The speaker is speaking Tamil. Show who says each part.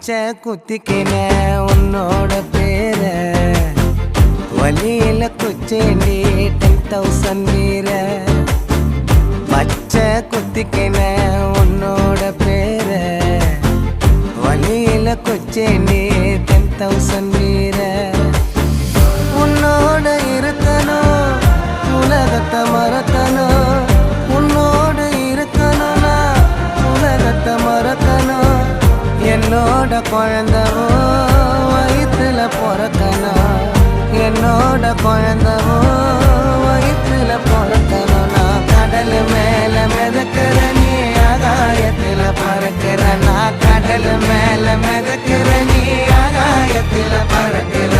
Speaker 1: பச்சை குத்திக்கின உன்னோட பேர வலியில குச்சேண்டி 10,000 வீர பச்சை குத்திக்கின உன்னோட பேர வலியில குச்சேண்டி 10,000 வீர உன்னோட இருக்கணும் உலகத்தை மறக்கணும் உன்னோடு இருக்கணும்னா உலகத்தை மறக்கணும் என்னோட குழந்தவோ வயிற்றுல பிறக்கணும் என்னோட குழந்தவோ வயிற்றுல பிறக்கணும் நான் கடல் மேல மிதக்கிற நீ ஆகாயத்துல பறக்கிற நான் கடல் மேல மிதக்கிற நீ ஆகாயத்துல பறக்கிற